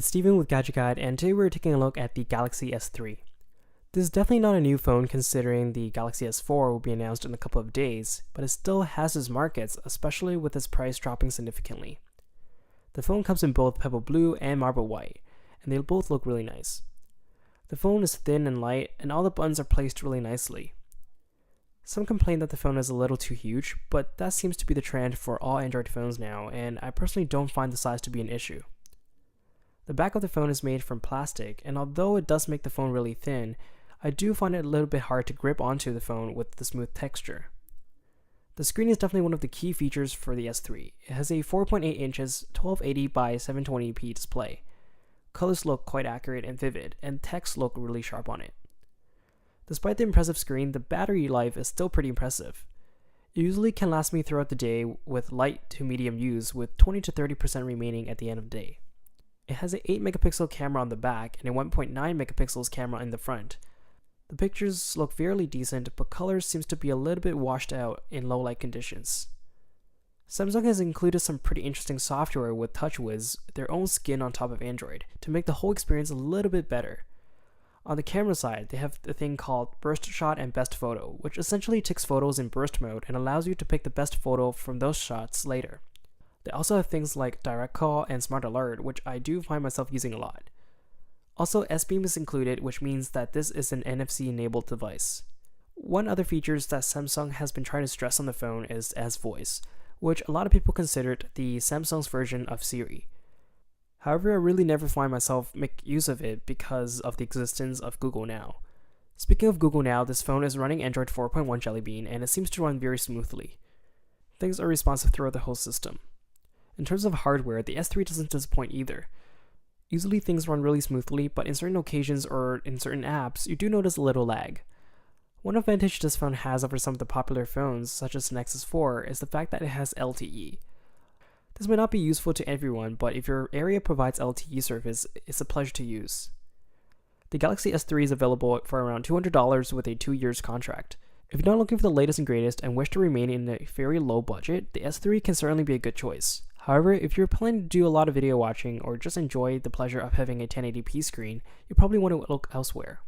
It's Steven with Gadget, and today we're taking a look at the Galaxy S3. This is definitely not a new phone considering the Galaxy S4 will be announced in a couple of days, but it still has its markets, especially with its price dropping significantly. The phone comes in both pebble blue and marble white, and they both look really nice. The phone is thin and light, and all the buttons are placed really nicely. Some complain that the phone is a little too huge, but that seems to be the trend for all Android phones now, and I personally don't find the size to be an issue. The back of the phone is made from plastic, and although it does make the phone really thin, I do find it a little bit hard to grip onto the phone with the smooth texture. The screen is definitely one of the key features for the S3. It has a 4.8 inches 1280 by 720p display. Colors look quite accurate and vivid, and text look really sharp on it. Despite the impressive screen, the battery life is still pretty impressive. It usually can last me throughout the day with light to medium use, with 20 to 30% remaining at the end of the day. It has an 8 megapixel camera on the back and a 1.9 megapixels camera in the front. The pictures look fairly decent, but colors seems to be a little bit washed out in low light conditions. Samsung has included some pretty interesting software with TouchWiz, their own skin on top of Android, to make the whole experience a little bit better. On the camera side, they have a thing called Burst Shot and Best Photo, which essentially takes photos in burst mode and allows you to pick the best photo from those shots later. They also have things like Direct Call and Smart Alert, which I do find myself using a lot. Also, S-Beam is included, which means that this is an NFC-enabled device. One other feature that Samsung has been trying to stress on the phone is S-Voice, which a lot of people considered the Samsung's version of Siri. However, I really never find myself make use of it because of the existence of Google Now. Speaking of Google Now, this phone is running Android 4.1 Jelly Bean, and it seems to run very smoothly. Things are responsive throughout the whole system. In terms of hardware, the S3 doesn't disappoint either. Usually things run really smoothly, but in certain occasions or in certain apps, you do notice a little lag. One advantage this phone has over some of the popular phones, such as the Nexus 4, is the fact that it has LTE. This may not be useful to everyone, but if your area provides LTE service, it's a pleasure to use. The Galaxy S3 is available for around $200 with a 2-year contract. If you're not looking for the latest and greatest and wish to remain in a very low budget, the S3 can certainly be a good choice. However, if you're planning to do a lot of video watching or just enjoy the pleasure of having a 1080p screen, you probably want to look elsewhere.